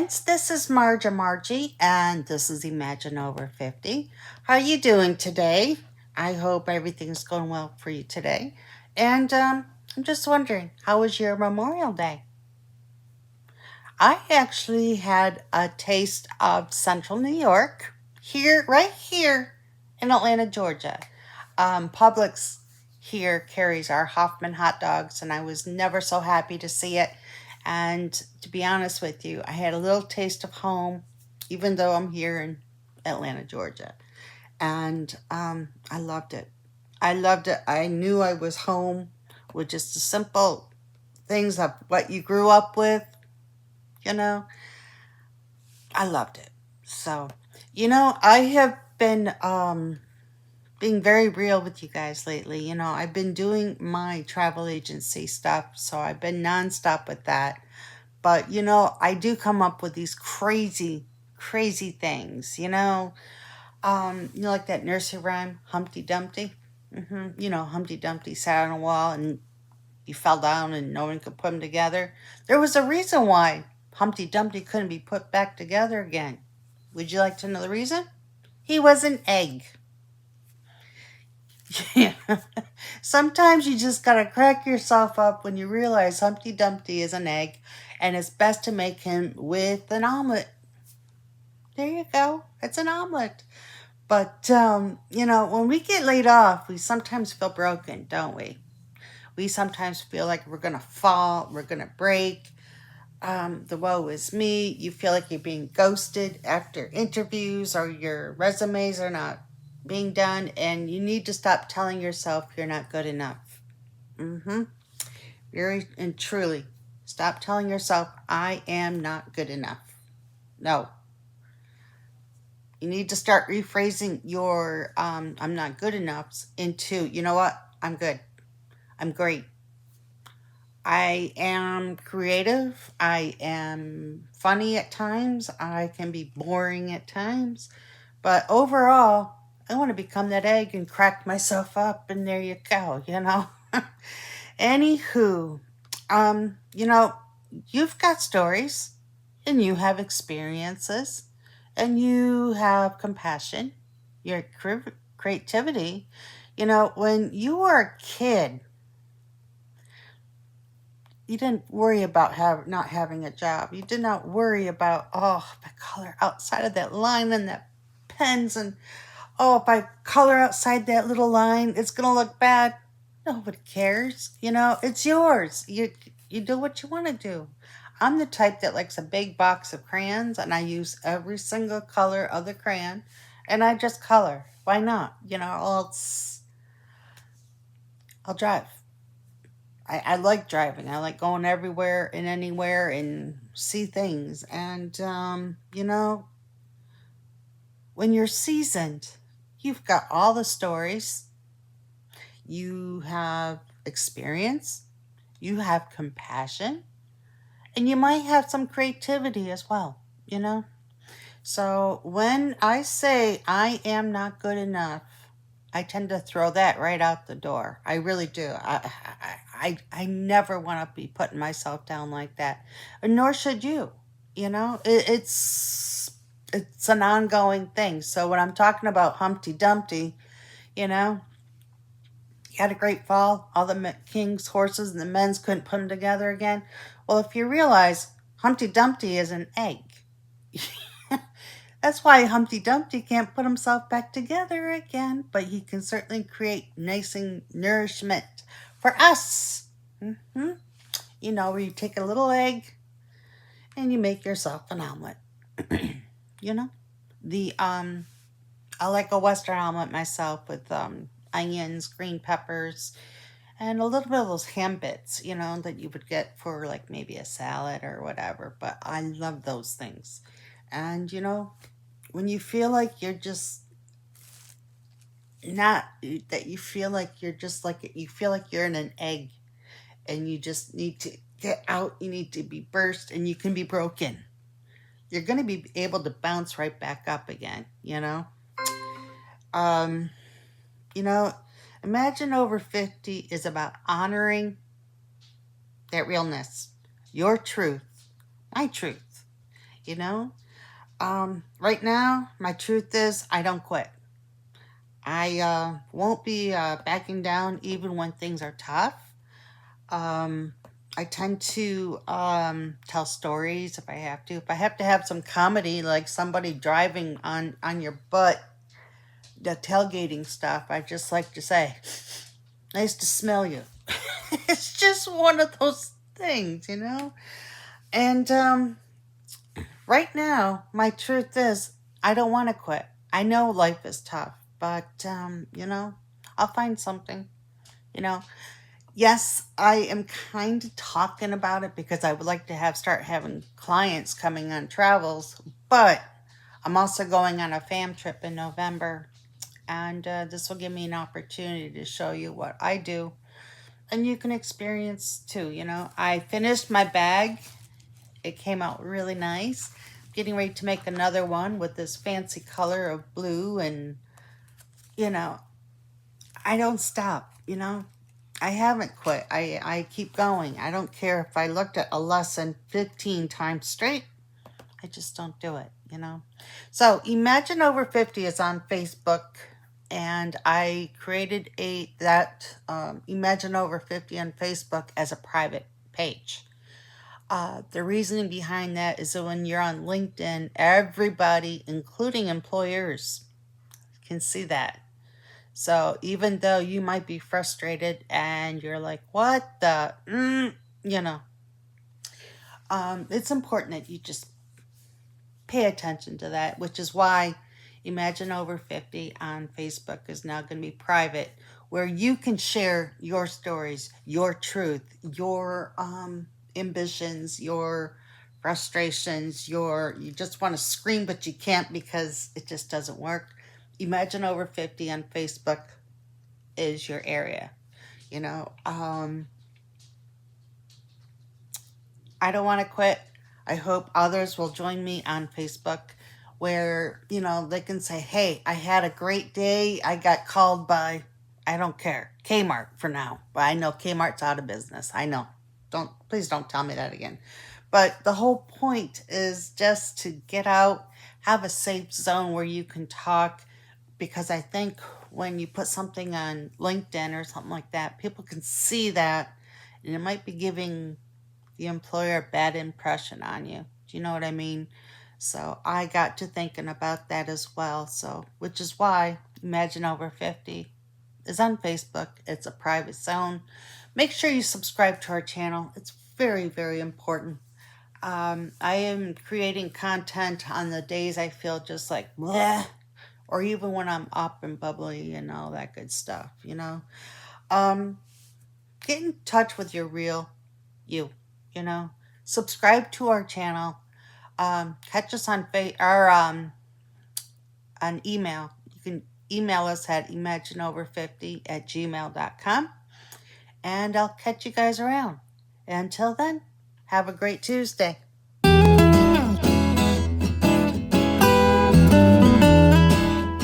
friends. This is Margie, and this is Imagine Over 50. How are you doing today? I hope everything's going well for you today. And I'm just wondering, how was your Memorial Day? I actually had a taste of Central New York, right here in Atlanta, Georgia. Publix here carries our Hoffman hot dogs, and I was never so happy to see it. And to be honest with you, I had a little taste of home, even though I'm here in Atlanta, Georgia. And I loved it. I loved it. I knew I was home with just the simple things of what you grew up with, you know. I loved it. So, I have been being very real with you guys lately. I've been doing my travel agency stuff, so I've been nonstop with that. But, I do come up with these crazy, crazy things, like that nursery rhyme, Humpty Dumpty. Humpty Dumpty sat on a wall and he fell down and no one could put him together. There was a reason why Humpty Dumpty couldn't be put back together again. Would you like to know the reason? He was an egg. Yeah. Sometimes you just gotta crack yourself up when you realize Humpty Dumpty is an egg, and it's best to make him with an omelet. There you go. It's an omelet. But when we get laid off, we sometimes feel broken, don't we? We sometimes feel like we're gonna fall, we're gonna break. The woe is me. You feel like you're being ghosted after interviews or your resumes are not being done, and you need to stop telling yourself you're not good enough. Very and truly, stop telling yourself, I am not good enough. No. You need to start rephrasing your I'm not good enough into, you know what? I'm good. I'm great. I am creative. I am funny at times. I can be boring at times. But overall, I want to become that egg and crack myself up, and there you go. Anywho, you've got stories, and you have experiences, and you have compassion, your creativity. When you were a kid, you didn't worry about not having a job. You did not worry about, the color outside of that line and that pens, and if I color outside that little line, it's gonna look bad. Nobody cares. It's yours. You do what you want to do. I'm the type that likes a big box of crayons, and I use every single color of the crayon, and I just color. Why not? I'll drive. I like driving. I like going everywhere and anywhere and see things. And, when you're seasoned, you've got all the stories, you have experience, you have compassion, and you might have some creativity as well. So when I say I am not good enough, I tend to throw that right out the door. I really do. I never want to be putting myself down like that, nor should you. It's an ongoing thing. So when I'm talking about Humpty Dumpty, you know, he had a great fall. All the king's horses and the men's couldn't put him together again. Well, if you realize Humpty Dumpty is an egg. That's why Humpty Dumpty can't put himself back together again, but he can certainly create nice nourishment for us. Where you take a little egg and you make yourself an omelet. you know, the I like a Western omelet myself with onions, green peppers, and a little bit of those ham bits, that you would get for like maybe a salad or whatever. But I love those things. And when you feel like you're just not that you feel like you're just like you feel like you're in an egg and you just need to get out, you need to be burst and you can be broken. You're going to be able to bounce right back up again. Um, you know, Imagine Over 50 is about honoring that realness, your truth, my truth. you know? Right now, my truth is I don't quit. I won't be backing down even when things are tough. Um, I tend to tell stories if I have to. If I have to have some comedy, like somebody driving on your butt, the tailgating stuff, I just like to say, "Nice to smell you." It's just one of those things, you know. And right now, my truth is, I don't want to quit. I know life is tough, but I'll find something. You know, yes, I am kind of talking about it because I would like to start having clients coming on travels, but I'm also going on a fam trip in November, and this will give me an opportunity to show you what I do, and you can experience too. I finished my bag. It came out really nice. Getting ready to make another one with this fancy color of blue, and you know, I don't stop. I haven't quit. I keep going. I don't care if I looked at a lesson 15 times straight. I just don't do it. So Imagine Over 50 is on Facebook, and I created that Imagine Over 50 on Facebook as a private page. The reasoning behind that is that when you're on LinkedIn, everybody, including employers, can see that. So even though you might be frustrated and you're like, what the, you know, it's important that you just pay attention to that, which is why Imagine Over 50 on Facebook is now going to be private, where you can share your stories, your truth, your ambitions, your frustrations, you just want to scream, but you can't because it just doesn't work. Imagine Over 50 on Facebook is your area. You know, I don't want to quit. I hope others will join me on Facebook where, they can say, hey, I had a great day. I got called by, I don't care, Kmart for now. But I know Kmart's out of business. I know. Please don't tell me that again. But the whole point is just to get out, have a safe zone where you can talk, because I think when you put something on LinkedIn or something like that, people can see that, and it might be giving the employer a bad impression on you. Do you know what I mean? So I got to thinking about that as well. So, which is why Imagine Over 50 is on Facebook. It's a private zone. Make sure you subscribe to our channel. It's very, very important. I am creating content on the days I feel just like bleh, or even when I'm up and bubbly and all that good stuff. Um, get in touch with your real you, you know. Subscribe to our channel. Catch us on email. You can email us at imagineover50@gmail.com, and I'll catch you guys around. Until then, have a great Tuesday.